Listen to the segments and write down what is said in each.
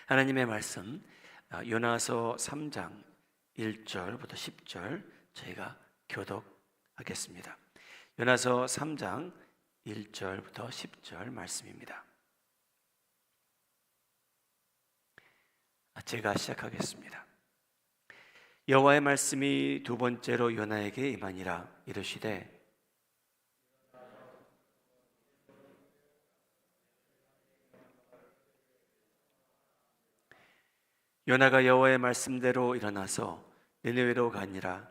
하나님의 말씀 요나서 3장 1절부터 10절 저희가 교독하겠습니다. 요나서 3장 1절부터 10절 말씀입니다. 제가 시작하겠습니다. 여호와의 말씀이 두 번째로 요나에게 임하니라. 이르시되 요나가 여호와의 말씀대로 일어나서 니느웨로 가니라.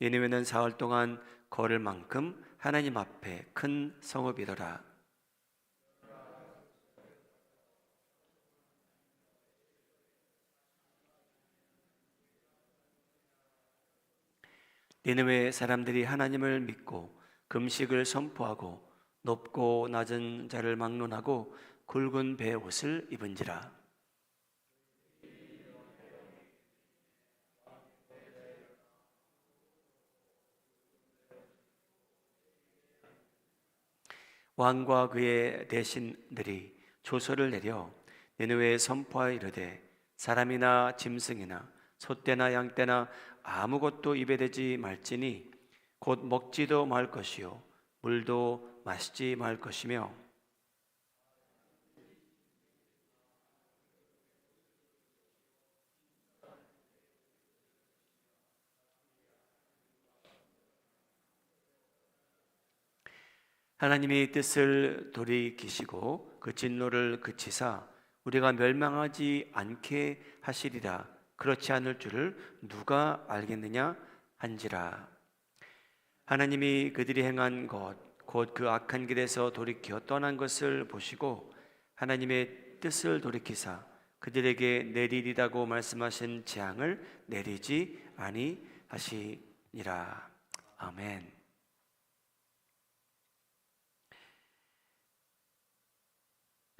니느웨는 사흘 동안 걸을 만큼 하나님 앞에 큰 성읍이더라. 니느웨 사람들이 하나님을 믿고 금식을 선포하고 높고 낮은 자를 막론하고 굵은 배 옷을 입은지라. 왕과 그의 대신들이 조서를 내려 니느웨에 선포하여 이르되 사람이나 짐승이나 소떼나 양떼나 아무것도 입에 대지 말지니 곧 먹지도 말 것이요 물도 마시지 말 것이며 하나님이 뜻을 돌이키시고 그 진노를 그치사 우리가 멸망하지 않게 하시리라. 그렇지 않을 줄을 누가 알겠느냐 한지라. 하나님이 그들이 행한 것 곧 그 악한 길에서 돌이켜 떠난 것을 보시고 하나님의 뜻을 돌이키사 그들에게 내리리라고 말씀하신 재앙을 내리지 아니하시니라. 아멘.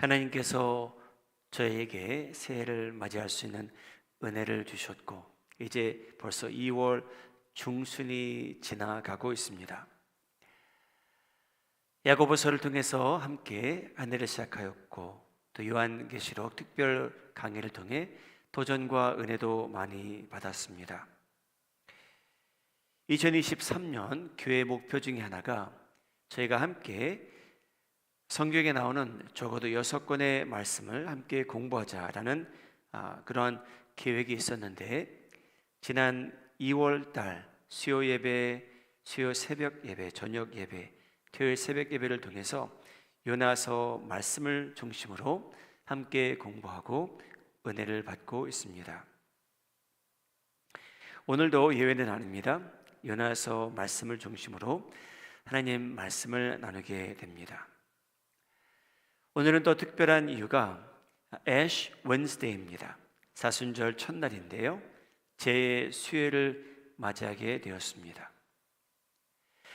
하나님께서 저에게 새해를 맞이할 수 있는 은혜를 주셨고 이제 벌써 2월 중순이 지나가고 있습니다. 야고보서를 통해서 함께 한 해를 시작하였고 또 요한계시록 특별 강의를 통해 도전과 은혜도 많이 받았습니다. 2023년 교회 목표 중에 하나가 저희가 함께 성경에 나오는 적어도 6권의 말씀을 함께 공부하자라는 그런 계획이 있었는데 지난 2월 달 수요 예배, 수요 새벽 예배, 저녁 예배, 토요일 새벽 예배를 통해서 요나서 말씀을 중심으로 함께 공부하고 은혜를 받고 있습니다. 오늘도 예외는 아닙니다. 요나서 말씀을 중심으로 하나님 말씀을 나누게 됩니다. 오늘은 또 특별한 이유가 애쉬 웬스데이입니다. 사순절 첫날인데요. 제 수요일을 맞이하게 되었습니다.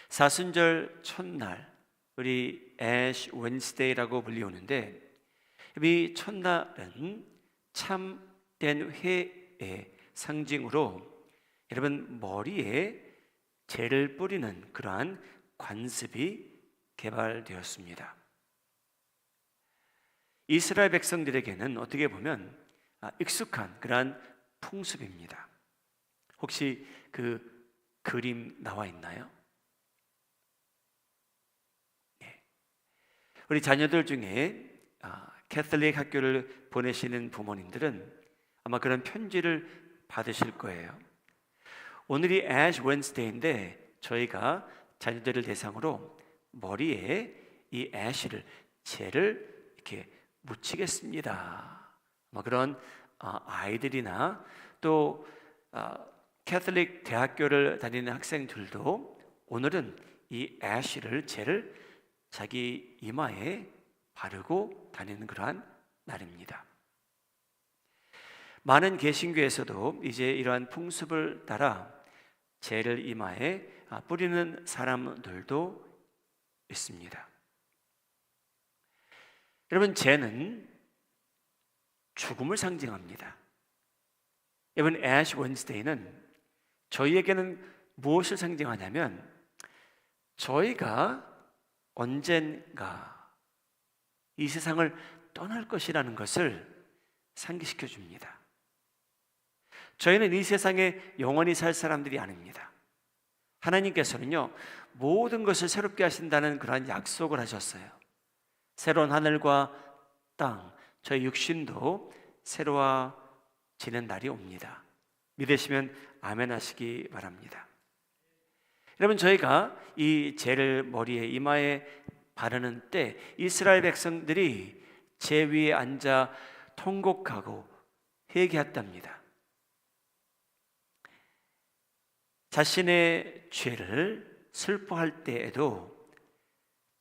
사순절 첫날, 우리 애쉬 웬스데이라고 불리우는데 이 첫날은 참된 회의 상징으로 여러분 머리에 재를 뿌리는 그러한 관습이 개발되었습니다. 이스라엘 백성들에게는 어떻게 보면 익숙한 그러한 풍습입니다. 혹시 그 그림 나와 있나요? 네. 우리 자녀들 중에 캐톨릭 학교를 보내시는 부모님들은 아마 그런 편지를 받으실 거예요. 오늘이 애쉬 웬스데이인데 저희가 자녀들을 대상으로 머리에 이 애쉬를 재를 이렇게 묻히겠습니다. 그런 아이들이나 또 캐톨릭 대학교를 다니는 학생들도 오늘은 이 애쉬를 재를 자기 이마에 바르고 다니는 그러한 날입니다. 많은 개신교에서도 이제 이러한 풍습을 따라 재를 이마에 뿌리는 사람들도 있습니다. 여러분, 재는 죽음을 상징합니다. 여러분, 애쉬 웬스데이는 저희에게는 무엇을 상징하냐면 저희가 언젠가 이 세상을 떠날 것이라는 것을 상기시켜 줍니다. 저희는 이 세상에 영원히 살 사람들이 아닙니다. 하나님께서는요, 모든 것을 새롭게 하신다는 그러한 약속을 하셨어요. 새로운 하늘과 땅, 저희 육신도 새로워지는 날이 옵니다. 믿으시면 아멘 하시기 바랍니다. 여러분, 저희가 이 젤을 머리에 이마에 바르는 때 이스라엘 백성들이 제 위에 앉아 통곡하고 회개했답니다. 자신의 죄를 슬퍼할 때에도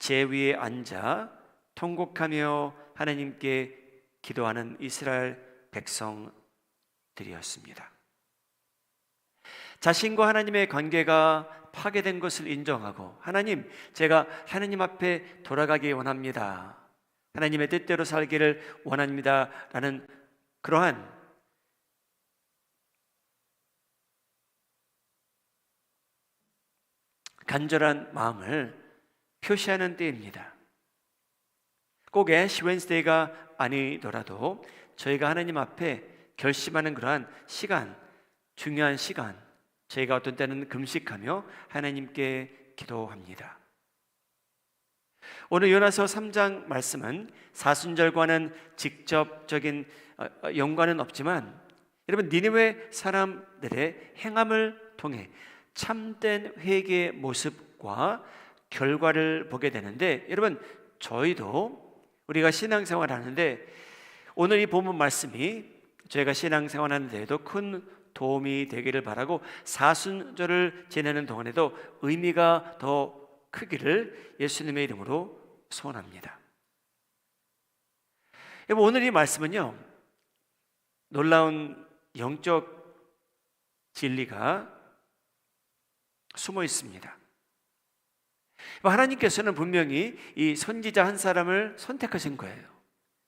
제 위에 앉아 통곡하며 하나님께 기도하는 이스라엘 백성들이었습니다. 자신과 하나님의 관계가 파괴된 것을 인정하고, 하나님, 제가 하나님 앞에 돌아가기 원합니다, 하나님의 뜻대로 살기를 원합니다 라는 그러한 간절한 마음을 표시하는 때입니다. 꼭 애쉬 웬스데이가 아니더라도 저희가 하나님 앞에 결심하는 그러한 시간, 중요한 시간, 저희가 어떤 때는 금식하며 하나님께 기도합니다. 오늘 요나서 3장 말씀은 사순절과는 직접적인 연관은 없지만, 여러분, 니느웨 사람들의 행함을 통해 참된 회개의 모습과 결과를 보게 되는데, 여러분, 저희도 우리가 신앙생활 하는데 오늘 이 본문 말씀이 저희가 신앙생활 하는 데에도 큰 도움이 되기를 바라고, 사순절을 지내는 동안에도 의미가 더 크기를 예수님의 이름으로 소원합니다. 여러분, 오늘 이 말씀은요, 놀라운 영적 진리가 숨어 있습니다. 하나님께서는 분명히 이 선지자 한 사람을 선택하신 거예요.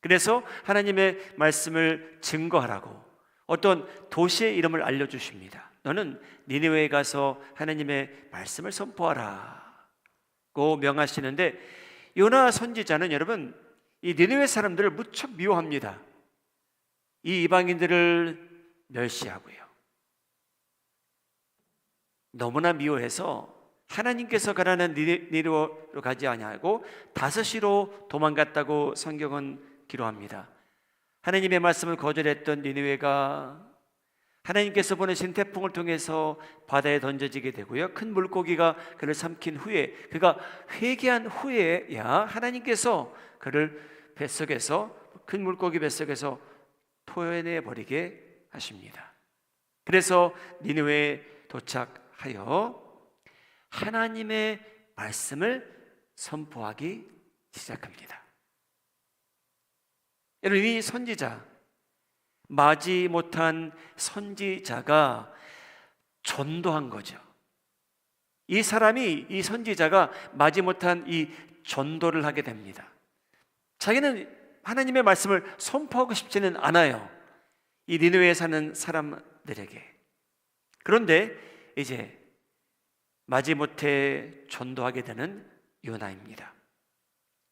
그래서 하나님의 말씀을 증거하라고 어떤 도시의 이름을 알려주십니다. 너는 니느웨에 가서 하나님의 말씀을 선포하라고 명하시는데, 요나 선지자는 여러분, 이 니느웨 사람들을 무척 미워합니다. 이 이방인들을 멸시하고요, 너무나 미워해서 하나님께서 가라는 니느웨로 가지 아니하고 다섯시로 도망갔다고 성경은 기록합니다. 하나님의 말씀을 거절했던 니느웨가 하나님께서 보내신 태풍을 통해서 바다에 던져지게 되고요, 큰 물고기가 그를 삼킨 후에, 그가 회개한 후에야 하나님께서 그를 뱃속에서, 큰 물고기 뱃속에서 토해내 버리게 하십니다. 그래서 니느웨에 도착하여 하나님의 말씀을 선포하기 시작합니다. 여러분, 이 선지자, 마지 못한 선지자가 전도한 거죠. 이 사람이, 이 선지자가 마지 못한 이 전도를 하게 됩니다. 자기는 하나님의 말씀을 선포하고 싶지는 않아요, 이 니느웨에 사는 사람들에게. 그런데 이제 마지못해 전도하게 되는 요나입니다.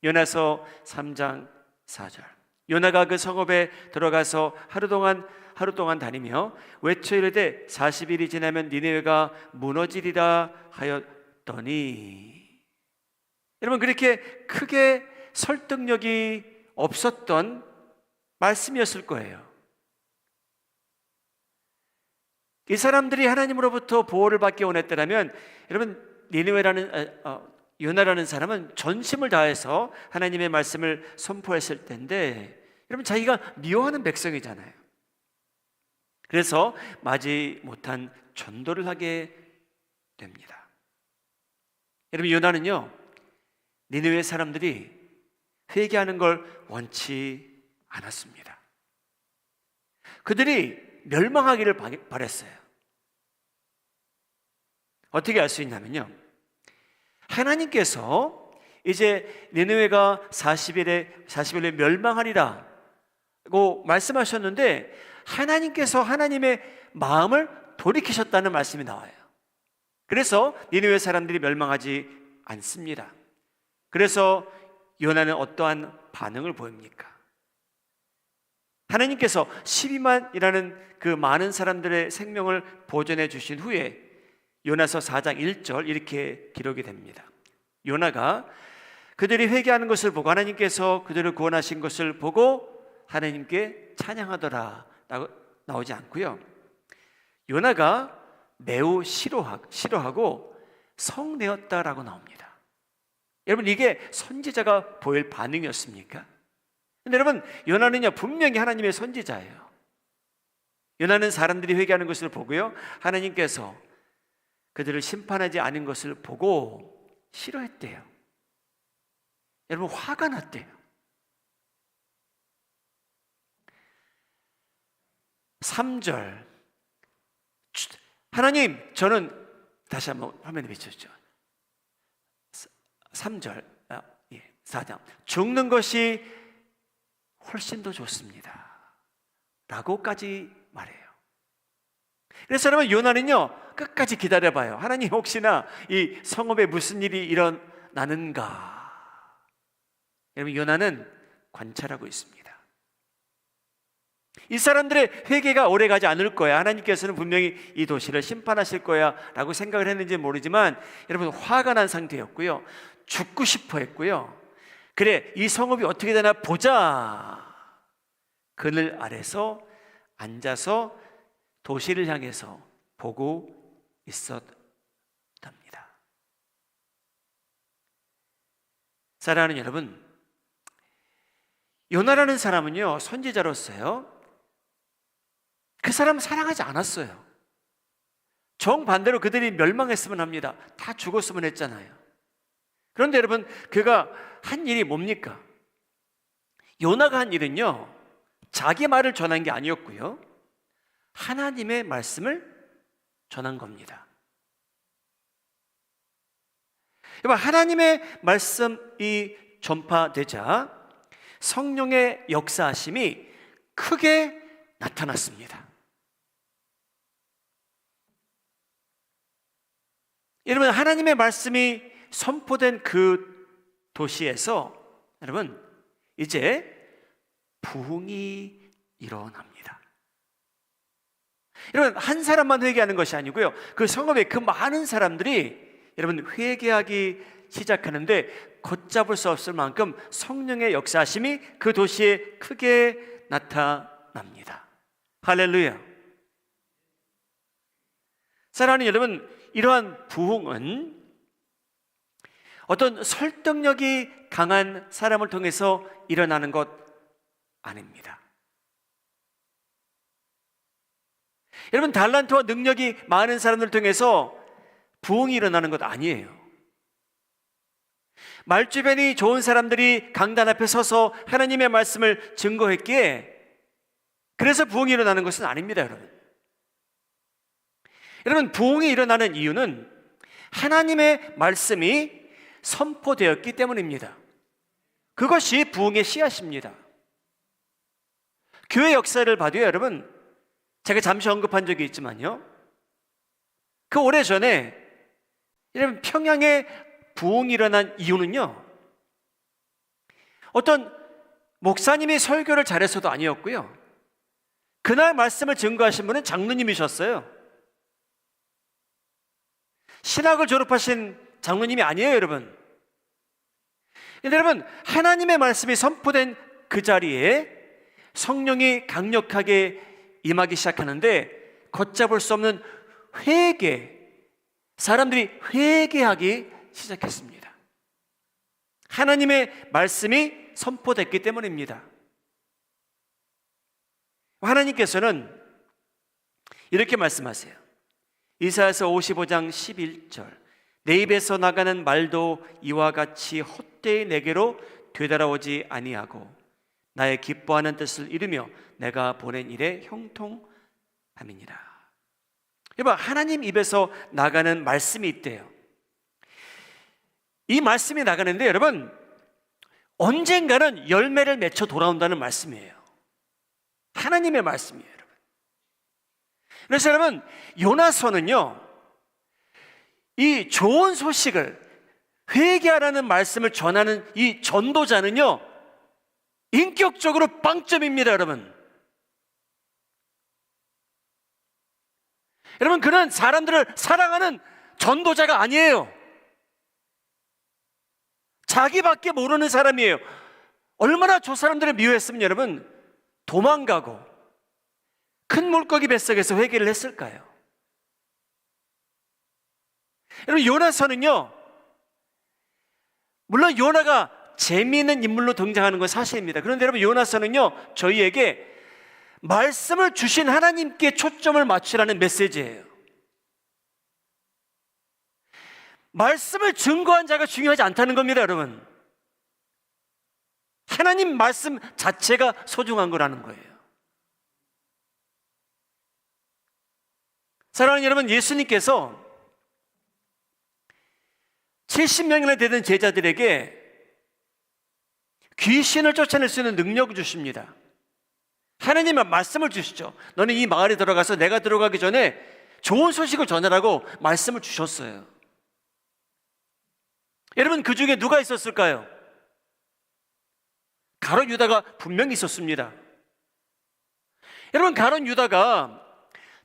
요나서 3장 4절. 요나가 그 성읍에 들어가서 하루 동안 다니며 외쳐 이르되 40일이 지나면 니느웨가 무너지리라 하였더니, 여러분, 그렇게 크게 설득력이 없었던 말씀이었을 거예요. 이 사람들이 하나님으로부터 보호를 받기 원했더라면, 여러분, 요나라는 사람은 전심을 다해서 하나님의 말씀을 선포했을 텐데, 여러분, 자기가 미워하는 백성이잖아요. 그래서 마지 못한 전도를 하게 됩니다. 여러분, 요나는요, 니느웨 사람들이 회개하는 걸 원치 않았습니다. 그들이 멸망하기를 바랬어요. 어떻게 알 수 있냐면요, 하나님께서 이제 니느웨가 40일에 멸망하리라고 말씀하셨는데, 하나님께서 하나님의 마음을 돌이키셨다는 말씀이 나와요. 그래서 니느웨 사람들이 멸망하지 않습니다. 그래서 요나는 어떠한 반응을 보입니까? 하나님께서 12만이라는 그 많은 사람들의 생명을 보존해 주신 후에 요나서 4장 1절 이렇게 기록이 됩니다. 요나가 그들이 회개하는 것을 보고 하나님께서 그들을 구원하신 것을 보고 하나님께 찬양하더라 라고 나오지 않고요, 요나가 매우 싫어하고 성내었다라고 나옵니다. 여러분, 이게 선지자가 보일 반응이었습니까? 근데 여러분, 요나는요 분명히 하나님의 선지자예요. 요나는 사람들이 회개하는 것을 보고요, 하나님께서 그들을 심판하지 않은 것을 보고 싫어했대요. 여러분, 화가 났대요. 3절, 하나님, 저는 다시 한번 화면에 비춰주죠. 3절, 4장, 죽는 것이 훨씬 더 좋습니다 라고까지 말해요. 그래서 여러분, 요나는요 끝까지 기다려봐요. 하나님, 혹시나 이 성읍에 무슨 일이 일어나는가. 여러분, 요나는 관찰하고 있습니다. 이 사람들의 회개가 오래가지 않을 거야, 하나님께서는 분명히 이 도시를 심판하실 거야 라고 생각을 했는지 모르지만, 여러분, 화가 난 상태였고요, 죽고 싶어 했고요, 그래 이 성읍이 어떻게 되나 보자, 그늘 아래서 앉아서 도시를 향해서 보고 있었답니다. 사랑하는 여러분, 요나라는 사람은요 선지자로서요 그 사람 사랑하지 않았어요. 정반대로 그들이 멸망했으면 합니다. 다 죽었으면 했잖아요. 그런데 여러분, 그가 한 일이 뭡니까? 요나가 한 일은요 자기 말을 전한 게 아니었고요, 하나님의 말씀을 전한 겁니다. 하나님의 말씀이 전파되자 성령의 역사하심이 크게 나타났습니다. 여러분, 하나님의 말씀이 선포된 그 도시에서 여러분 이제 부흥이 일어납니다. 여러분, 한 사람만 회개하는 것이 아니고요, 그 성읍의 그 많은 사람들이 여러분 회개하기 시작하는데 걷잡을 수 없을 만큼 성령의 역사하심이 그 도시에 크게 나타납니다. 할렐루야. 사랑하는 여러분, 이러한 부흥은 어떤 설득력이 강한 사람을 통해서 일어나는 것 아닙니다. 여러분, 달란트와 능력이 많은 사람들 통해서 부흥이 일어나는 것 아니에요. 말주변이 좋은 사람들이 강단 앞에 서서 하나님의 말씀을 증거했기에 그래서 부흥이 일어나는 것은 아닙니다. 여러분, 부흥이 일어나는 이유는 하나님의 말씀이 선포되었기 때문입니다. 그것이 부흥의 씨앗입니다. 교회 역사를 봐도요, 여러분, 제가 잠시 언급한 적이 있지만요, 그 오래전에 여러분 평양에 부흥이 일어난 이유는요, 어떤 목사님이 설교를 잘해서도 아니었고요, 그날 말씀을 증거하신 분은 장로님이셨어요. 신학을 졸업하신 장로님이 아니에요, 여러분. 근데 여러분, 하나님의 말씀이 선포된 그 자리에 성령이 강력하게 임하기 시작하는데 걷잡을 수 없는 회개, 사람들이 회개하기 시작했습니다. 하나님의 말씀이 선포됐기 때문입니다. 하나님께서는 이렇게 말씀하세요. 이사야서 55장 11절, 내 입에서 나가는 말도 이와 같이 헛되이 내게로 되돌아오지 아니하고 나의 기뻐하는 뜻을 이루며 내가 보낸 일에 형통함이니라. 여러분, 하나님 입에서 나가는 말씀이 있대요. 이 말씀이 나가는데 여러분, 언젠가는 열매를 맺혀 돌아온다는 말씀이에요. 하나님의 말씀이에요, 여러분. 그래서 여러분, 요나서는요, 이 좋은 소식을, 회개하라는 말씀을 전하는 이 전도자는요 인격적으로 빵점입니다, 여러분. 여러분, 그는 사람들을 사랑하는 전도자가 아니에요. 자기밖에 모르는 사람이에요. 얼마나 저 사람들을 미워했으면 여러분 도망가고 큰 물고기 뱃속에서 회개를 했을까요? 여러분, 요나서는요, 물론 요나가 재미있는 인물로 등장하는 건 사실입니다. 그런데 여러분, 요나서는요, 저희에게 말씀을 주신 하나님께 초점을 맞추라는 메시지예요. 말씀을 증거한 자가 중요하지 않다는 겁니다, 여러분. 하나님 말씀 자체가 소중한 거라는 거예요. 사랑하는 여러분, 예수님께서 70명이나 되는 제자들에게 귀신을 쫓아낼 수 있는 능력을 주십니다. 하나님의 말씀을 주시죠. 너는 이 마을에 들어가서 내가 들어가기 전에 좋은 소식을 전하라고 말씀을 주셨어요. 여러분, 그 중에 누가 있었을까요? 가룟 유다가 분명히 있었습니다. 여러분, 가룟 유다가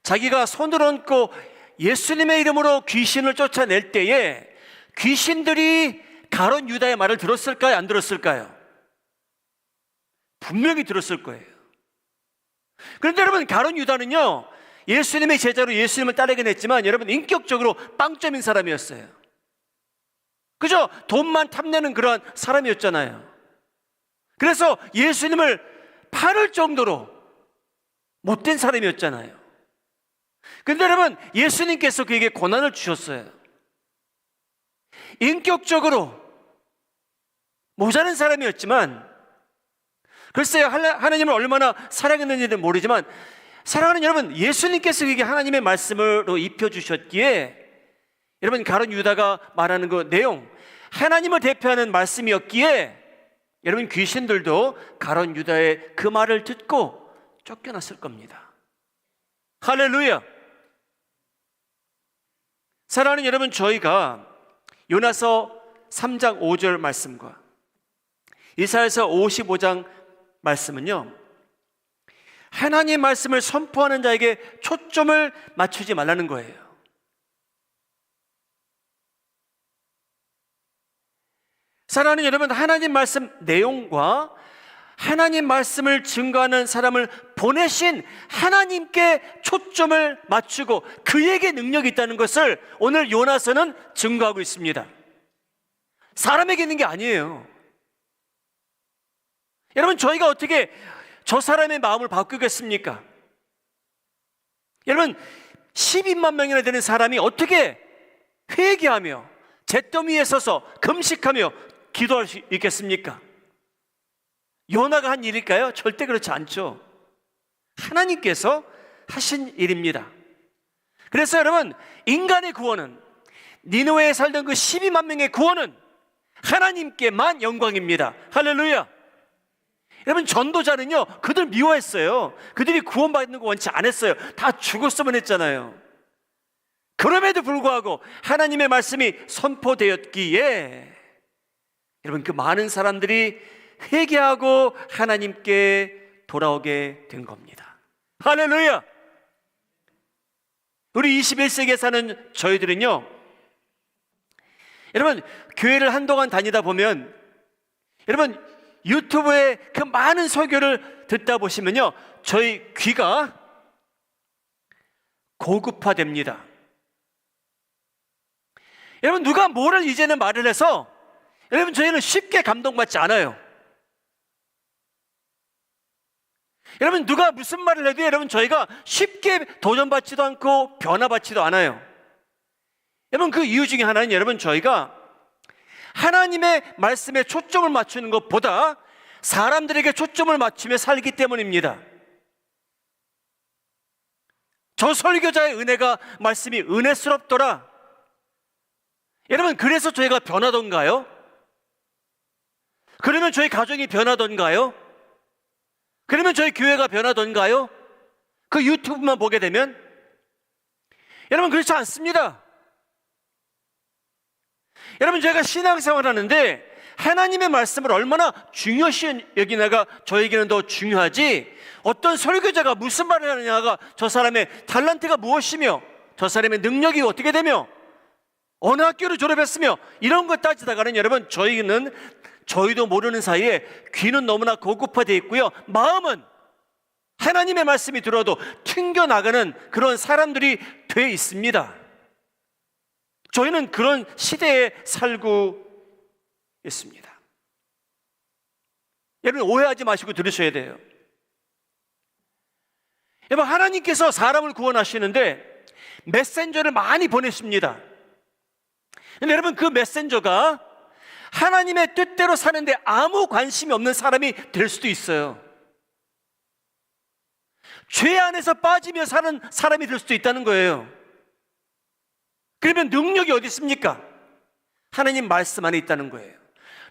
자기가 손을 얹고 예수님의 이름으로 귀신을 쫓아낼 때에 귀신들이 가룟 유다의 말을 들었을까요? 안 들었을까요? 분명히 들었을 거예요. 그런데 여러분, 가룟 유다는요, 예수님의 제자로 예수님을 따르긴 했지만 여러분, 인격적으로 빵점인 사람이었어요. 그죠? 돈만 탐내는 그런 사람이었잖아요. 그래서 예수님을 팔을 정도로 못된 사람이었잖아요. 그런데 여러분, 예수님께서 그에게 고난을 주셨어요. 인격적으로 모자란 사람이었지만, 글쎄요, 하나님을 얼마나 사랑했는지는 모르지만, 사랑하는 여러분, 예수님께서 그에게 하나님의 말씀으로 입혀주셨기에 여러분, 가룟 유다가 말하는 그 내용, 하나님을 대표하는 말씀이었기에 여러분, 귀신들도 가룟 유다의 그 말을 듣고 쫓겨났을 겁니다. 할렐루야. 사랑하는 여러분, 저희가 요나서 3장 5절 말씀과 이사야서 55장 말씀은요, 하나님의 말씀을 선포하는 자에게 초점을 맞추지 말라는 거예요. 사랑하는 여러분, 하나님 말씀 내용과 하나님 말씀을 증거하는 사람을 보내신 하나님께 초점을 맞추고 그에게 능력이 있다는 것을 오늘 요나서는 증거하고 있습니다. 사람에게 있는 게 아니에요. 여러분, 저희가 어떻게 저 사람의 마음을 바꾸겠습니까? 여러분, 12만 명이나 되는 사람이 어떻게 회개하며 잿더미 위에 서서 금식하며 기도할 수 있겠습니까? 요나가 한 일일까요? 절대 그렇지 않죠. 하나님께서 하신 일입니다. 그래서 여러분, 인간의 구원은, 니느웨에 살던 그 12만 명의 구원은 하나님께만 영광입니다. 할렐루야. 여러분, 전도자는요, 그들 미워했어요. 그들이 구원받는 거 원치 않았어요. 다 죽었으면 했잖아요. 그럼에도 불구하고 하나님의 말씀이 선포되었기에 여러분, 그 많은 사람들이 회개하고 하나님께 돌아오게 된 겁니다. 할렐루야. 우리 21세기에 사는 저희들은요, 여러분, 교회를 한동안 다니다 보면 여러분, 유튜브에 그 많은 설교를 듣다 보시면요, 저희 귀가 고급화됩니다. 여러분, 누가 뭐를 이제는 말을 해서 여러분, 저희는 쉽게 감동받지 않아요. 여러분, 누가 무슨 말을 해도 여러분, 저희가 쉽게 도전받지도 않고 변화받지도 않아요. 여러분, 그 이유 중에 하나는 여러분, 저희가 하나님의 말씀에 초점을 맞추는 것보다 사람들에게 초점을 맞추며 살기 때문입니다. 저 설교자의 은혜가, 말씀이 은혜스럽더라. 여러분, 그래서 저희가 변하던가요? 그러면 저희 가정이 변하던가요? 그러면 저희 교회가 변하던가요? 그 유튜브만 보게 되면? 여러분, 그렇지 않습니다. 여러분, 저희가 신앙생활 하는데 하나님의 말씀을 얼마나 중요시 여기냐가 저에게는 더 중요하지, 어떤 설교자가 무슨 말을 하느냐가 저 사람의 탤런트가 무엇이며 저 사람의 능력이 어떻게 되며 어느 학교를 졸업했으며 이런 것 따지다가는 여러분 저희도 모르는 사이에 귀는 너무나 고급화되어 있고요, 마음은 하나님의 말씀이 들어도 튕겨나가는 그런 사람들이 돼 있습니다. 저희는 그런 시대에 살고 있습니다. 여러분 오해하지 마시고 들으셔야 돼요. 여러분 하나님께서 사람을 구원하시는데 메신저를 많이 보내십니다. 근데 여러분 그 메신저가 하나님의 뜻대로 사는데 아무 관심이 없는 사람이 될 수도 있어요. 죄 안에서 빠지며 사는 사람이 될 수도 있다는 거예요. 그러면 능력이 어디 있습니까? 하나님 말씀 안에 있다는 거예요.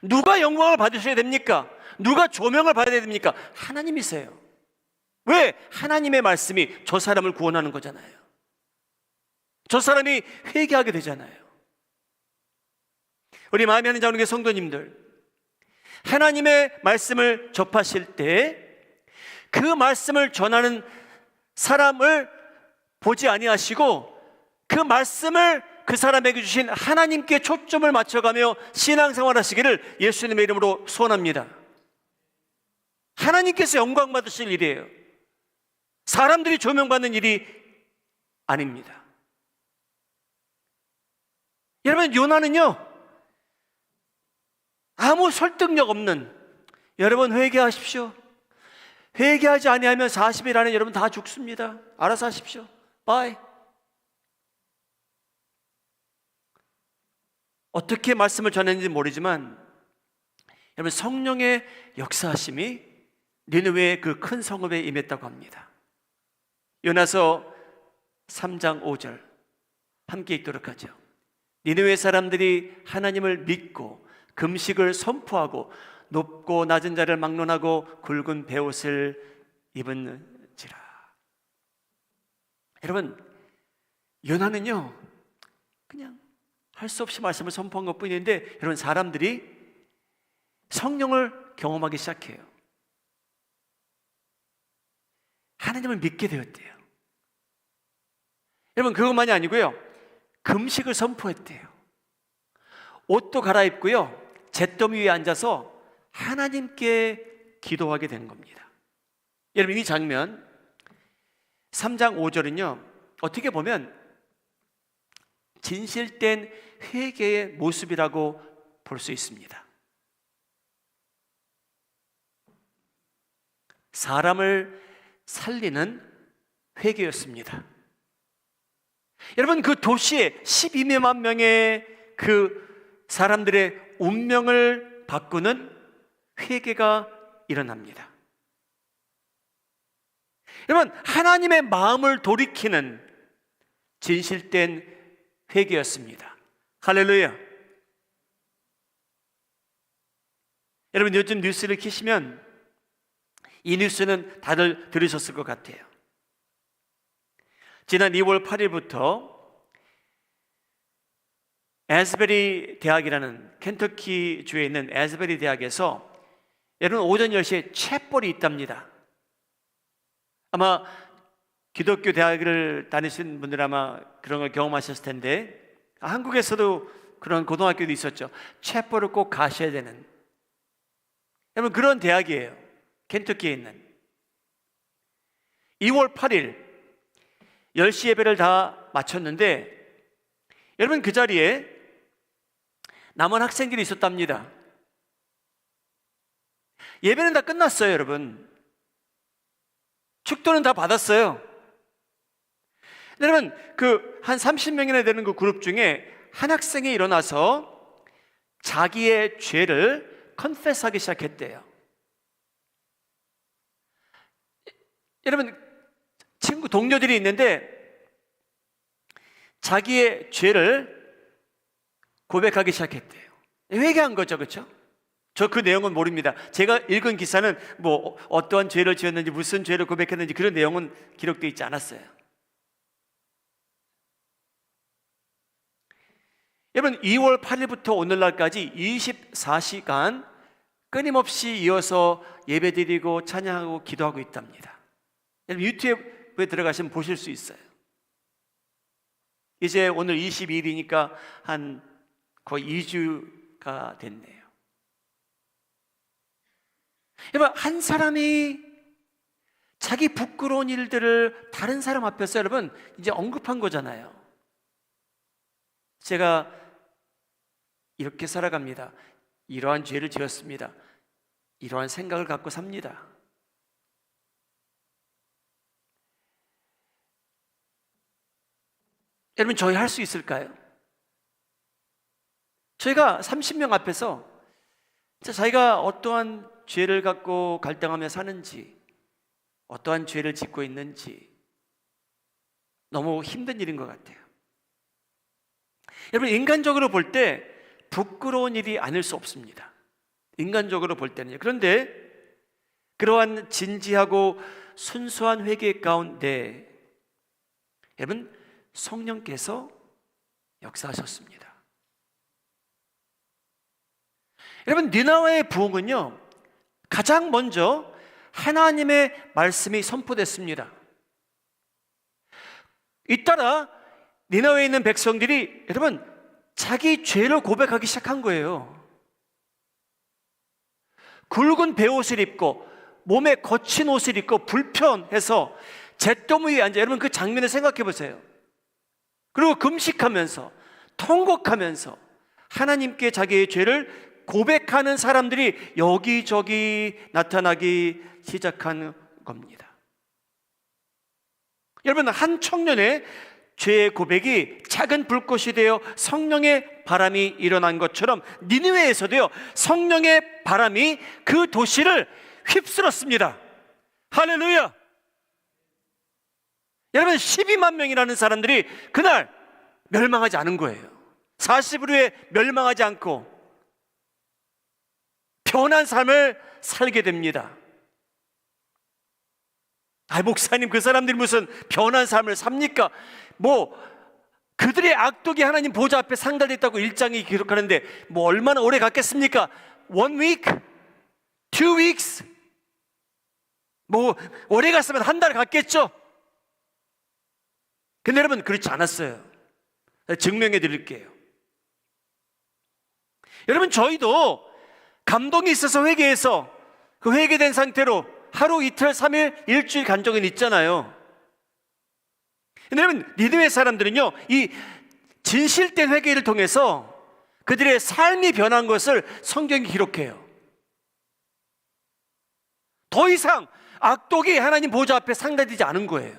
누가 영광을 받으셔야 됩니까? 누가 조명을 받아야 됩니까? 하나님이세요. 왜? 하나님의 말씀이 저 사람을 구원하는 거잖아요. 저 사람이 회개하게 되잖아요. 우리 마음에 하는 자원의 성도님들, 하나님의 말씀을 접하실 때 그 말씀을 전하는 사람을 보지 아니하시고 그 말씀을 그 사람에게 주신 하나님께 초점을 맞춰가며 신앙생활 하시기를 예수님의 이름으로 소원합니다. 하나님께서 영광 받으실 일이에요. 사람들이 조명받는 일이 아닙니다. 여러분 요나는요 아무 설득력 없는, 여러분 회개하십시오. 회개하지 아니하면 40일 안에 여러분 다 죽습니다. 알아서 하십시오. 바이. 어떻게 말씀을 전했는지 모르지만 여러분 성령의 역사하심이 니느웨의 그 큰 성읍에 임했다고 합니다. 요나서 3장 5절 함께 읽도록 하죠. 니느웨 사람들이 하나님을 믿고 금식을 선포하고 높고 낮은 자를 막론하고 굵은 베옷을 입은지라. 여러분 요나는요 그냥 할 수 없이 말씀을 선포한 것 뿐인데 여러분 사람들이 성령을 경험하기 시작해요. 하나님을 믿게 되었대요. 여러분 그것만이 아니고요 금식을 선포했대요. 옷도 갈아입고요 잿더미 위에 앉아서 하나님께 기도하게 된 겁니다. 여러분 이 장면 3장 5절은요 어떻게 보면 진실된 회개의 모습이라고 볼 수 있습니다. 사람을 살리는 회개였습니다. 여러분 그 도시에 12만 명의 그 사람들의 운명을 바꾸는 회개가 일어납니다. 여러분 하나님의 마음을 돌이키는 진실된 회개였습니다. 할렐루야. 여러분 요즘 뉴스를 키시면 이 뉴스는 다들 들으셨을 것 같아요. 지난 2월 8일부터 에스베리 대학이라는 켄터키 주에 있는 에스베리 대학에서 여러분 오전 10시에 체벌이 있답니다. 아마 기독교 대학을 다니신 분들 아마 그런 걸 경험하셨을 텐데 한국에서도 그런 고등학교도 있었죠. 체벌을 꼭 가셔야 되는 여러분 그런 대학이에요. 켄터키에 있는 2월 8일 10시 예배를 다 마쳤는데 여러분 그 자리에 남은 학생들이 있었답니다. 예배는 다 끝났어요. 여러분 축도는 다 받았어요. 여러분 그 한 30명이나 되는 그 그룹 중에 한 학생이 일어나서 자기의 죄를 컨페스하기 시작했대요. 여러분 친구 동료들이 있는데 자기의 죄를 고백하기 시작했대요. 회개한 거죠, 그렇죠? 저 그 내용은 모릅니다. 제가 읽은 기사는 뭐 어떠한 죄를 지었는지 무슨 죄를 고백했는지 그런 내용은 기록되어 있지 않았어요. 여러분 2월 8일부터 오늘날까지 24시간 끊임없이 이어서 예배드리고 찬양하고 기도하고 있답니다. 여러분 유튜브에 들어가시면 보실 수 있어요. 이제 오늘 22일이니까 한 거의 2주가 됐네요. 여러분, 한 사람이 자기 부끄러운 일들을 다른 사람 앞에서 여러분 이제 언급한 거잖아요. 제가 이렇게 살아갑니다. 이러한 죄를 지었습니다. 이러한 생각을 갖고 삽니다. 여러분, 저희 할 수 있을까요? 저희가 30명 앞에서 자기가 어떠한 죄를 갖고 갈등하며 사는지, 어떠한 죄를 짓고 있는지 너무 힘든 일인 것 같아요. 여러분, 인간적으로 볼 때 부끄러운 일이 아닐 수 없습니다. 인간적으로 볼 때는요. 그런데 그러한 진지하고 순수한 회개 가운데 여러분, 성령께서 역사하셨습니다. 여러분, 니느웨의 부흥은요, 가장 먼저 하나님의 말씀이 선포됐습니다. 잇따라 니느웨에 있는 백성들이 여러분 자기 죄를 고백하기 시작한 거예요. 굵은 베옷을 입고 몸에 거친 옷을 입고 불편해서 잿더미 위에 앉아, 여러분 그 장면을 생각해 보세요. 그리고 금식하면서 통곡하면서 하나님께 자기의 죄를 고백하는 사람들이 여기저기 나타나기 시작한 겁니다. 여러분, 한 청년의 죄의 고백이 작은 불꽃이 되어 성령의 바람이 일어난 것처럼 니느웨에서도요, 성령의 바람이 그 도시를 휩쓸었습니다. 할렐루야! 여러분, 12만 명이라는 사람들이 그날 멸망하지 않은 거예요. 40일 후에 멸망하지 않고 변한 삶을 살게 됩니다. 목사님, 그 사람들이 무슨 변한 삶을 삽니까? 그들의 악독이 하나님 보좌 앞에 상달됐다고 1장이 기록하는데 얼마나 오래 갔겠습니까? 1 week? 2 weeks? 오래 갔으면 한 달 갔겠죠? 근데 여러분, 그렇지 않았어요. 증명해 드릴게요. 여러분, 저희도 감동이 있어서 회개해서 그 회개된 상태로 하루, 이틀, 3일, 일주일 간 적은 있잖아요. 근데 여러분, 니느웨 사람들은요, 이 진실된 회개를 통해서 그들의 삶이 변한 것을 성경이 기록해요. 더 이상 악독이 하나님 보좌 앞에 상달되지 않은 거예요.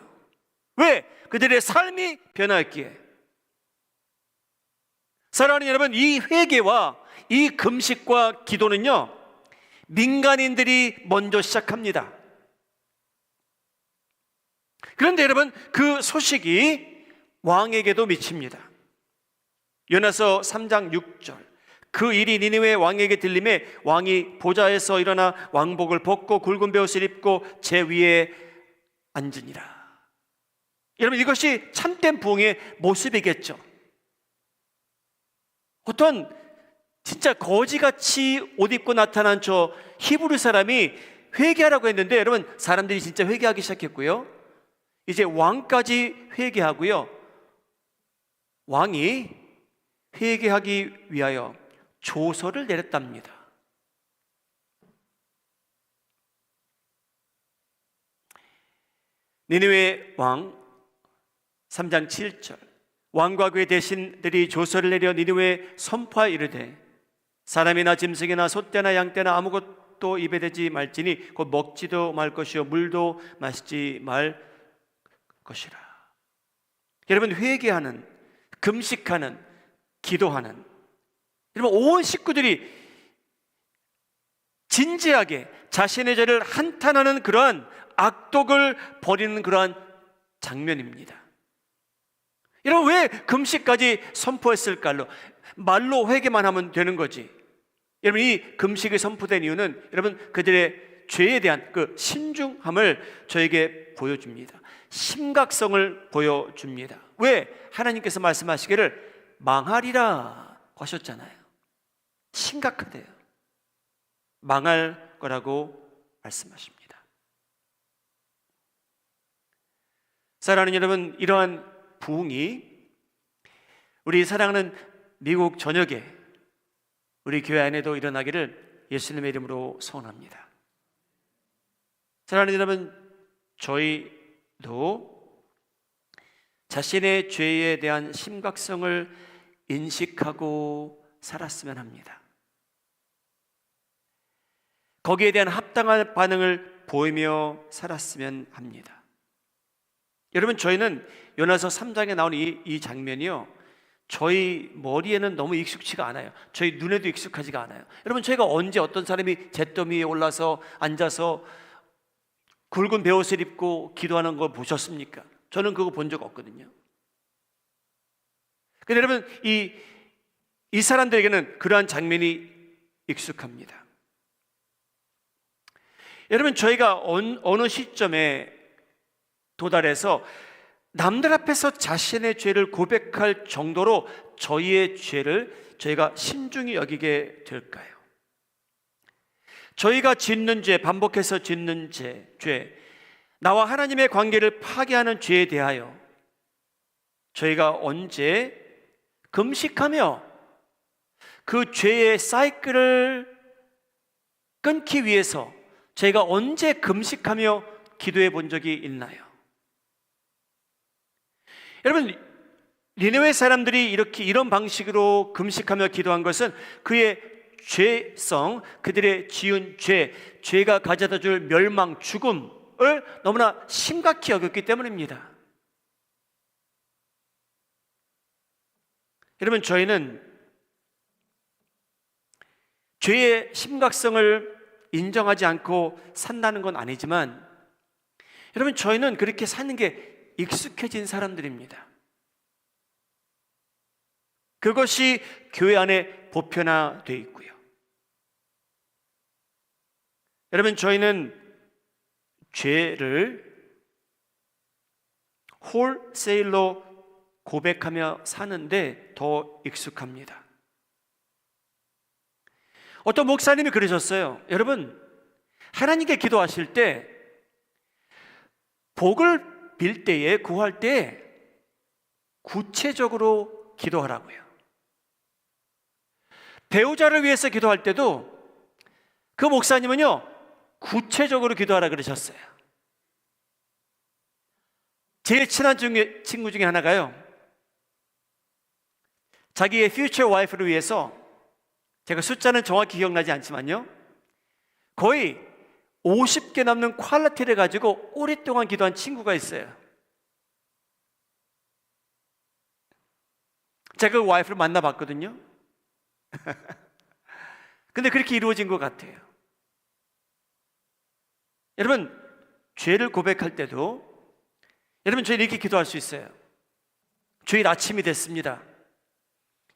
왜? 그들의 삶이 변화했기에. 사랑하는 여러분, 이 회개와 이 금식과 기도는요, 민간인들이 먼저 시작합니다. 그런데 여러분, 그 소식이 왕에게도 미칩니다. 요나서 3장 6절, 그 일이 니느웨 왕에게 들림에 왕이 보좌에서 일어나 왕복을 벗고 굵은 베옷을 입고 제 위에 앉으니라. 여러분, 이것이 참된 부흥의 모습이겠죠. 어떤 진짜 거지같이 옷 입고 나타난 저 히브리 사람이 회개하라고 했는데, 여러분, 사람들이 진짜 회개하기 시작했고요, 이제 왕까지 회개하고요, 왕이 회개하기 위하여 조서를 내렸답니다. 니느웨 왕 3장 7절, 왕과 그의 대신들이 조서를 내려 니느웨에 선포하여 이르되 사람이나 짐승이나 소떼나 양떼나 아무것도 입에 대지 말지니 곧 먹지도 말 것이요 물도 마시지 말 것이라. 여러분, 회개하는, 금식하는, 기도하는, 여러분 온 식구들이 진지하게 자신의 죄를 한탄하는 그러한 악독을 버리는 그러한 장면입니다. 여러분, 왜 금식까지 선포했을까요? 말로 회개만 하면 되는 거지. 여러분, 이 금식이 선포된 이유는 여러분 그들의 죄에 대한 그 신중함을 저에게 보여줍니다. 심각성을 보여줍니다. 왜? 하나님께서 말씀하시기를 망하리라 하셨잖아요. 심각하대요. 망할 거라고 말씀하십니다. 사랑하는 여러분, 이러한 부흥이 우리 사랑하는 미국 전역에 우리 교회 안에도 일어나기를 예수님의 이름으로 소원합니다. 사랑하는 여러분, 저희도 자신의 죄에 대한 심각성을 인식하고 살았으면 합니다. 거기에 대한 합당한 반응을 보이며 살았으면 합니다. 여러분, 저희는 요나서 3장에 나오는 이 장면이요, 저희 머리에는 너무 익숙치가 않아요. 저희 눈에도 익숙하지가 않아요. 여러분, 저희가 언제 어떤 사람이 잿더미에 올라서 앉아서 굵은 베옷을 입고 기도하는 걸 보셨습니까? 저는 그거 본 적 없거든요. 근데 여러분, 이 사람들에게는 그러한 장면이 익숙합니다. 여러분, 저희가 어느 시점에 도달해서 남들 앞에서 자신의 죄를 고백할 정도로 저희의 죄를 저희가 신중히 여기게 될까요? 저희가 짓는 죄, 반복해서 짓는 죄, 나와 하나님의 관계를 파괴하는 죄에 대하여 저희가 언제 금식하며 그 죄의 사이클을 끊기 위해서 저희가 언제 금식하며 기도해 본 적이 있나요? 여러분, 니느웨 사람들이 이런 방식으로 금식하며 기도한 것은 그의 죄성, 그들의 지은 죄가 가져다 줄 멸망, 죽음을 너무나 심각히 여겼기 때문입니다. 여러분, 저희는 죄의 심각성을 인정하지 않고 산다는 건 아니지만, 여러분, 저희는 그렇게 사는 게 익숙해진 사람들입니다. 그것이 교회 안에 보편화되어 있고요. 여러분, 저희는 죄를 홀세일로 고백하며 사는데 더 익숙합니다. 어떤 목사님이 그러셨어요. 여러분, 하나님께 기도하실 때 복을 빌 때에, 구할 때에 구체적으로 기도하라고요. 배우자를 위해서 기도할 때도 그 목사님은요, 구체적으로 기도하라 그러셨어요. 제일 친한 친구 중에 하나가요, 자기의 future wife를 위해서, 제가 숫자는 정확히 기억나지 않지만요, 거의 50개 넘는 퀄리티를 가지고 오랫동안 기도한 친구가 있어요. 제가 그 와이프를 만나봤거든요. 근데 그렇게 이루어진 것 같아요. 여러분, 죄를 고백할 때도 여러분, 저희 이렇게 기도할 수 있어요. 주일 아침이 됐습니다.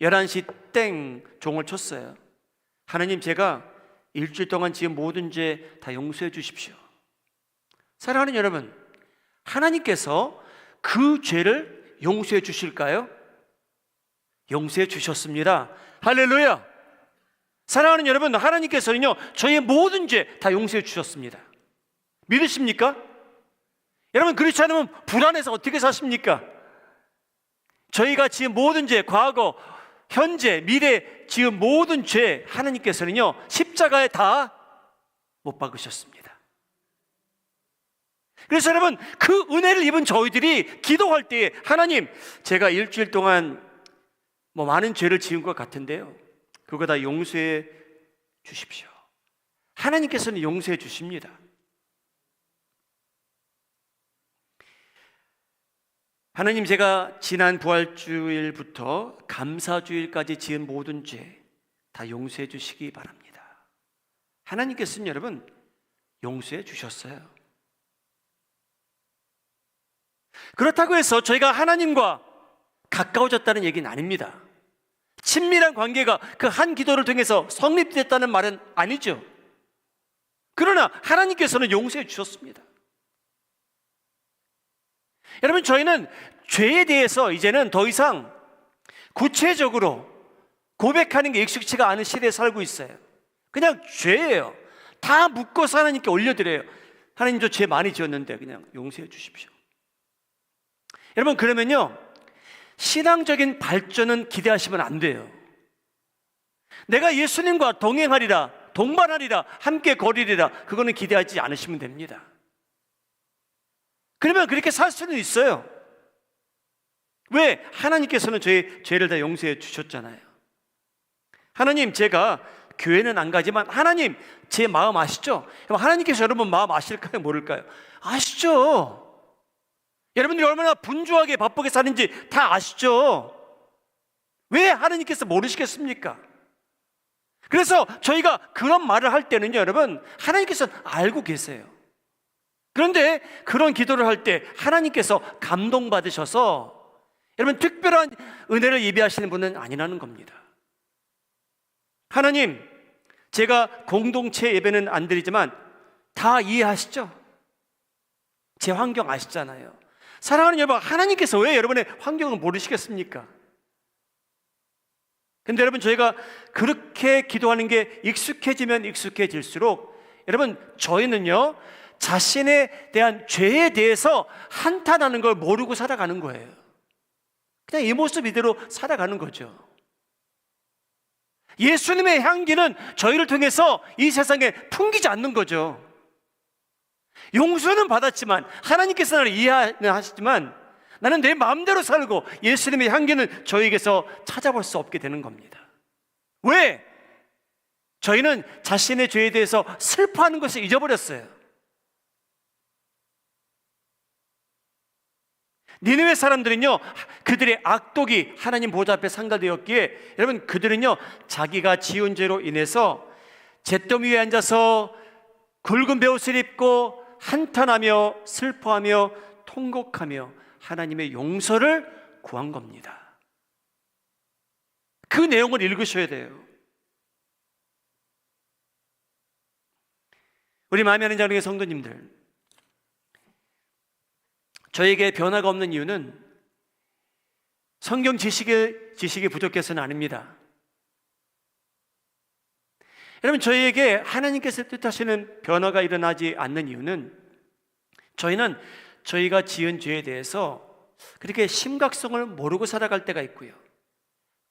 11시 땡 종을 쳤어요. 하나님, 제가 일주일 동안 지은 모든 죄 다 용서해 주십시오. 사랑하는 여러분, 하나님께서 그 죄를 용서해 주실까요? 용서해 주셨습니다. 할렐루야! 사랑하는 여러분, 하나님께서는요, 저희의 모든 죄 다 용서해 주셨습니다. 믿으십니까? 여러분, 그렇지 않으면 불안해서 어떻게 사십니까? 저희가 지은 모든 죄, 과거, 현재, 미래 지은 모든 죄 하나님께서는요, 십자가에 다 못 박으셨습니다. 그래서 여러분, 그 은혜를 입은 저희들이 기도할 때에, 하나님, 제가 일주일 동안 많은 죄를 지은 것 같은데요, 그거 다 용서해 주십시오. 하나님께서는 용서해 주십니다. 하나님, 제가 지난 부활주일부터 감사주일까지 지은 모든 죄 다 용서해 주시기 바랍니다. 하나님께서는 여러분 용서해 주셨어요. 그렇다고 해서 저희가 하나님과 가까워졌다는 얘기는 아닙니다. 친밀한 관계가 그 한 기도를 통해서 성립됐다는 말은 아니죠. 그러나 하나님께서는 용서해 주셨습니다. 여러분, 저희는 죄에 대해서 이제는 더 이상 구체적으로 고백하는 게 익숙치가 않은 시대에 살고 있어요. 그냥 죄예요. 다 묶어서 하나님께 올려드려요. 하나님, 저 죄 많이 지었는데 그냥 용서해 주십시오. 여러분, 그러면요, 신앙적인 발전은 기대하시면 안 돼요. 내가 예수님과 동행하리라, 동반하리라, 함께 거리리라, 그거는 기대하지 않으시면 됩니다. 그러면 그렇게 살 수는 있어요. 왜? 하나님께서는 저의 죄를 다 용서해 주셨잖아요. 하나님, 제가 교회는 안 가지만 하나님 제 마음 아시죠? 하나님께서 여러분 마음 아실까요? 모를까요? 아시죠? 여러분들이 얼마나 분주하게 바쁘게 사는지 다 아시죠? 왜 하나님께서 모르시겠습니까? 그래서 저희가 그런 말을 할 때는요, 여러분, 하나님께서는 알고 계세요. 그런데 그런 기도를 할 때 하나님께서 감동받으셔서 여러분 특별한 은혜를 예비하시는 분은 아니라는 겁니다. 하나님, 제가 공동체 예배는 안 드리지만 다 이해하시죠? 제 환경 아시잖아요. 사랑하는 여러분, 하나님께서 왜 여러분의 환경을 모르시겠습니까? 근데 여러분, 저희가 그렇게 기도하는 게 익숙해지면 익숙해질수록 여러분, 저희는요 자신에 대한 죄에 대해서 한탄하는 걸 모르고 살아가는 거예요. 그냥 이 모습 이대로 살아가는 거죠. 예수님의 향기는 저희를 통해서 이 세상에 풍기지 않는 거죠. 용서는 받았지만, 하나님께서 나를 이해는 하시지만 나는 내 마음대로 살고 예수님의 향기는 저에게서 찾아볼 수 없게 되는 겁니다. 왜? 저희는 자신의 죄에 대해서 슬퍼하는 것을 잊어버렸어요. 니느웨 사람들은요, 그들의 악독이 하나님 보좌 앞에 상달되었기에 여러분, 그들은요 자기가 지은 죄로 인해서 잿더미 위에 앉아서 굵은 베옷을 입고 한탄하며 슬퍼하며 통곡하며 하나님의 용서를 구한 겁니다. 그 내용을 읽으셔야 돼요. 우리 마음에 하는 자녀의 성도님들, 저에게 변화가 없는 이유는 성경 지식이 부족해서는 아닙니다. 여러분, 저희에게 하나님께서 뜻하시는 변화가 일어나지 않는 이유는 저희는 저희가 지은 죄에 대해서 그렇게 심각성을 모르고 살아갈 때가 있고요,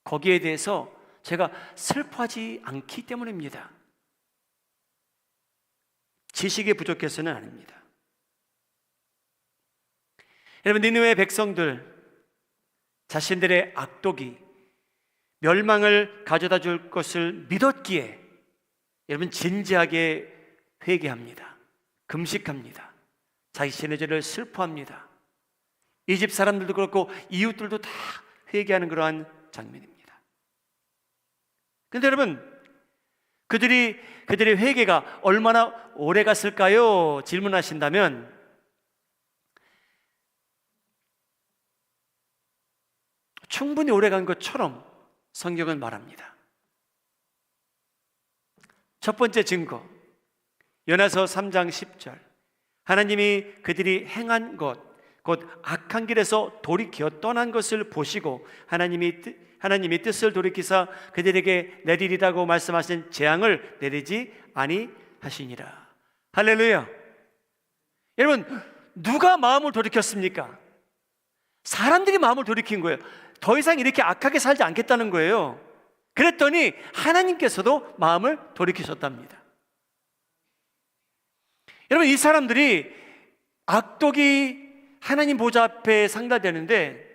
거기에 대해서 제가 슬퍼하지 않기 때문입니다. 지식이 부족해서는 아닙니다. 여러분, 니느웨 백성들 자신들의 악독이 멸망을 가져다 줄 것을 믿었기에 여러분 진지하게 회개합니다. 금식합니다. 자신의 죄를 슬퍼합니다. 이 집 사람들도 그렇고 이웃들도 다 회개하는 그러한 장면입니다. 그런데 여러분, 그들의 회개가 얼마나 오래 갔을까요? 질문하신다면 충분히 오래간 것처럼 성경은 말합니다. 첫 번째 증거, 요나서 3장 10절, 하나님이 그들이 행한 것, 곧 악한 길에서 돌이켜 떠난 것을 보시고 하나님이 뜻을 돌이키사 그들에게 내리리라고 말씀하신 재앙을 내리지 아니하시니라. 할렐루야. 여러분, 누가 마음을 돌이켰습니까? 사람들이 마음을 돌이킨 거예요. 더 이상 이렇게 악하게 살지 않겠다는 거예요. 그랬더니 하나님께서도 마음을 돌이키셨답니다. 여러분, 이 사람들이 악독이 하나님 보좌 앞에 상달되는데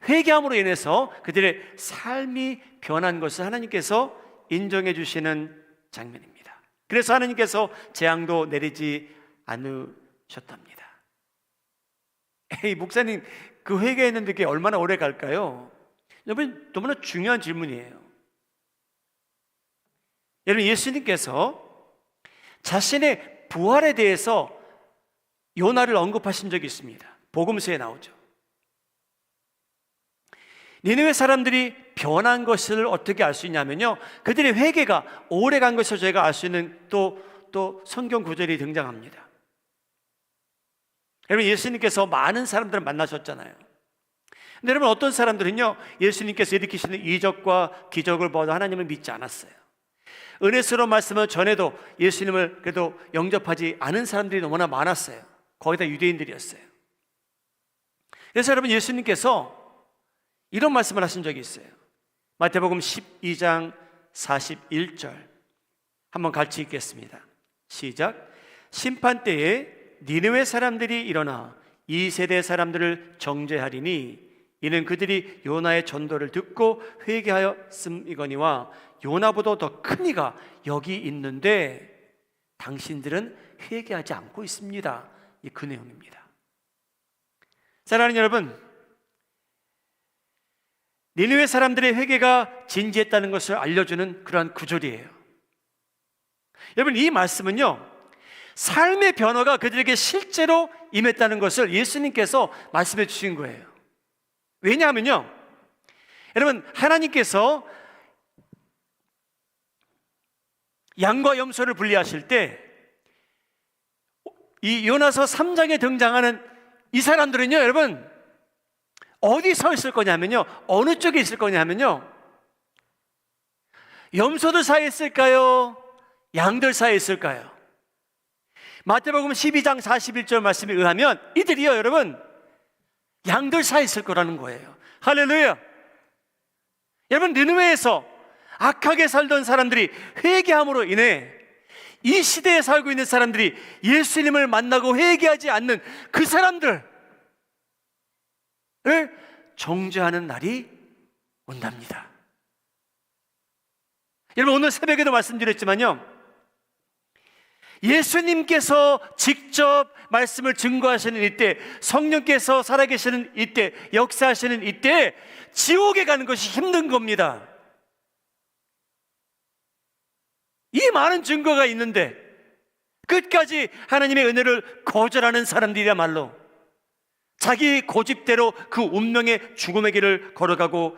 회개함으로 인해서 그들의 삶이 변한 것을 하나님께서 인정해 주시는 장면입니다. 그래서 하나님께서 재앙도 내리지 않으셨답니다. 에이, 목사님, 그 회개했는데 그게 얼마나 오래 갈까요? 여러분, 너무나 중요한 질문이에요. 여러분, 예수님께서 자신의 부활에 대해서 요나를 언급하신 적이 있습니다. 복음서에 나오죠. 니느웨 사람들이 변한 것을 어떻게 알 수 있냐면요, 그들의 회개가 오래 간 것을 저희가 알 수 있는 또 성경 구절이 등장합니다. 여러분, 예수님께서 많은 사람들을 만나셨잖아요. 근데 여러분, 어떤 사람들은요, 예수님께서 일으키시는 이적과 기적을 보아도 하나님을 믿지 않았어요. 은혜스러운 말씀을 전해도 예수님을 그래도 영접하지 않은 사람들이 너무나 많았어요. 거의 다 유대인들이었어요. 그래서 여러분, 예수님께서 이런 말씀을 하신 적이 있어요. 마태복음 12장 41절 한번 같이 읽겠습니다. 시작. 심판 때에 니느웨 사람들이 일어나 이 세대 사람들을 정죄하리니 이는 그들이 요나의 전도를 듣고 회개하였음이거니와 요나보다 더 큰 이가 여기 있는데 당신들은 회개하지 않고 있습니다. 이 그 내용입니다. 사랑하는 여러분, 니느웨 사람들의 회개가 진지했다는 것을 알려주는 그러한 구절이에요. 여러분, 이 말씀은요, 삶의 변화가 그들에게 실제로 임했다는 것을 예수님께서 말씀해 주신 거예요. 왜냐하면요, 여러분, 하나님께서 양과 염소를 분리하실 때 이 요나서 3장에 등장하는 이 사람들은요, 여러분, 어디 서 있을 거냐면요, 어느 쪽에 있을 거냐면요, 염소들 사이에 있을까요? 양들 사이에 있을까요? 마태복음 12장 41절 말씀에 의하면 이들이요, 여러분, 양들 사이에 있을 거라는 거예요. 할렐루야. 여러분, 니느웨에서 악하게 살던 사람들이 회개함으로 인해 이 시대에 살고 있는 사람들이 예수님을 만나고 회개하지 않는 그 사람들을 정죄하는 날이 온답니다. 여러분, 오늘 새벽에도 말씀드렸지만요, 예수님께서 직접 말씀을 증거하시는 이때, 성령께서 살아계시는 이때, 역사하시는 이때 지옥에 가는 것이 힘든 겁니다. 이 많은 증거가 있는데 끝까지 하나님의 은혜를 거절하는 사람들이야말로 자기 고집대로 그 운명의 죽음의 길을 걸어가고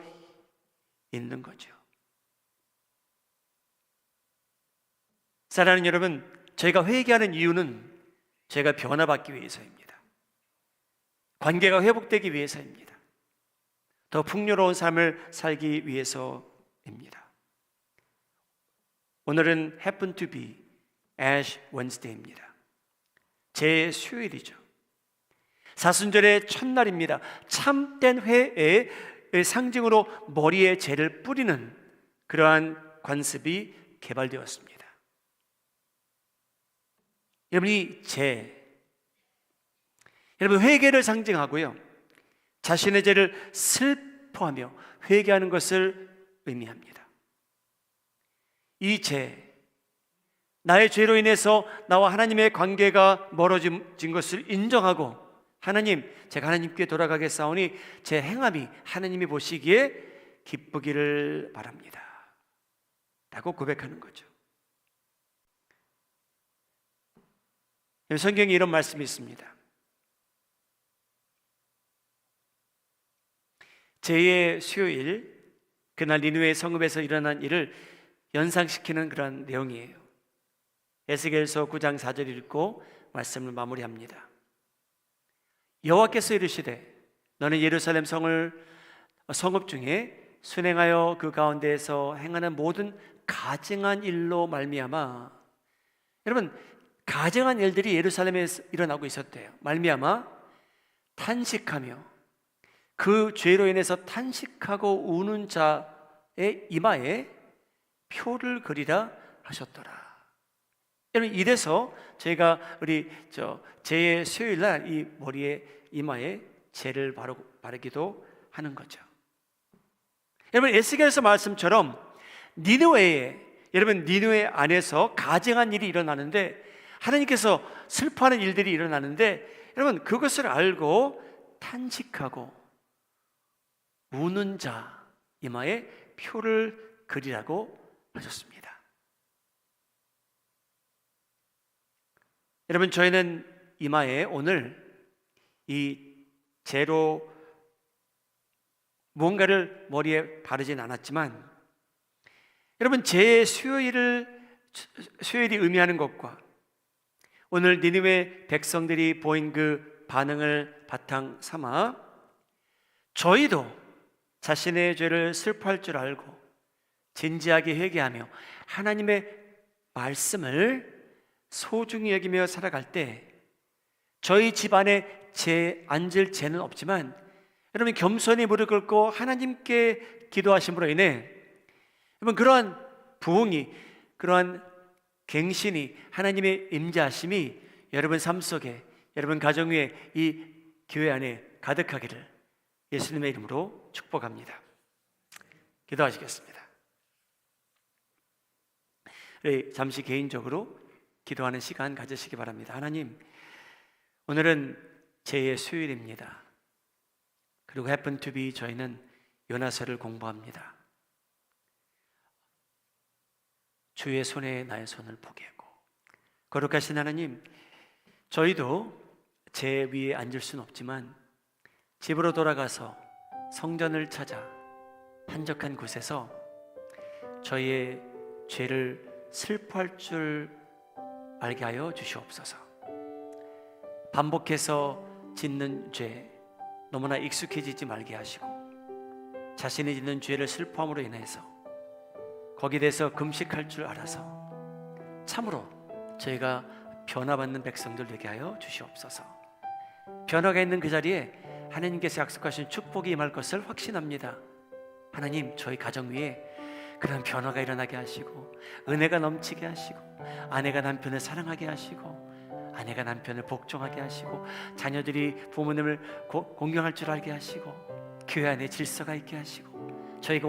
있는 거죠. 사랑하는 여러분, 저희가 회개하는 이유는 저희가 변화받기 위해서입니다. 관계가 회복되기 위해서입니다. 더 풍요로운 삶을 살기 위해서입니다. 오늘은 happen to be Ash Wednesday입니다. 제 수요일이죠. 사순절의 첫날입니다. 참된 회의 상징으로 머리에 재를 뿌리는 그러한 관습이 개발되었습니다. 여러분, 이 재, 여러분, 회개를 상징하고요, 자신의 죄를 슬퍼하며 회개하는 것을 의미합니다. 이 죄, 나의 죄로 인해서 나와 하나님의 관계가 멀어진 것을 인정하고, 하나님, 제가 하나님께 돌아가겠사오니 제 행함이 하나님이 보시기에 기쁘기를 바랍니다 라고 고백하는 거죠. 성경에 이런 말씀이 있습니다. 제2의 수요일, 그날 니느웨 성읍에서 일어난 일을 연상시키는 그런 내용이에요. 에스겔서 9장 4절 읽고 말씀을 마무리합니다. 여호와께서 이르시되 너는 예루살렘 성읍 중에 순행하여 그 가운데에서 행하는 모든 가증한 일로 말미암아, 여러분, 가증한 일들이 예루살렘에 일어나고 있었대요. 말미암아 탄식하며 그 죄로 인해서 탄식하고 우는 자의 이마에 표를 그리라 하셨더라. 여러분, 이래서 제가 우리 제 수요일 날 이 머리에 이마에 재를 바르기도 하는 거죠. 여러분, 에스겔서 말씀처럼 여러분, 니느웨 안에서 가증한 일이 일어나는데, 하나님께서 슬퍼하는 일들이 일어나는데, 여러분, 그것을 알고 탄식하고 우는 자 이마에 표를 그리라고 하셨습니다. 여러분, 저희는 이마에 오늘 이 재로 무언가를 머리에 바르진 않았지만, 여러분, 제 수요일이 의미하는 것과 오늘 니느웨 백성들이 보인 그 반응을 바탕 삼아 저희도 자신의 죄를 슬퍼할 줄 알고 진지하게 회개하며 하나님의 말씀을 소중히 여기며 살아갈 때 저희 집안에 앉을 죄는 없지만 여러분 겸손히 무릎 꿇고 하나님께 기도하심으로 인해 여러분 그러한 부흥이, 그러한 갱신이, 하나님의 임재하심이 여러분 삶 속에, 여러분 가정 위에, 이 교회 안에 가득하기를 예수님의 이름으로 축복합니다. 기도하시겠습니다. 잠시 개인적으로 기도하는 시간 가지시기 바랍니다. 하나님, 오늘은 제 수요일입니다. 그리고 happen to be 저희는 요나서를 공부합니다. 주의 손에 나의 손을 포개고, 거룩하신 하나님, 저희도 제 위에 앉을 수는 없지만 집으로 돌아가서 성전을 찾아 한적한 곳에서 저희의 죄를 슬퍼할 줄 알게 하여 주시옵소서. 반복해서 짓는 죄 너무나 익숙해지지 말게 하시고, 자신이 짓는 죄를 슬퍼함으로 인해서 거기에 대해서 금식할 줄 알아서 참으로 저희가 변화받는 백성들 되게 하여 주시옵소서. 변화가 있는 그 자리에 하나님께서 약속하신 축복이 임할 것을 확신합니다. 하나님, 저희 가정 위에 그런 변화가 일어나게 하시고, 은혜가 넘치게 하시고, 아내가 남편을 사랑하게 하시고, 아내가 남편을 복종하게 하시고, 자녀들이 부모님을 공경할 줄 알게 하시고, 교회 안에 질서가 있게 하시고, 저희가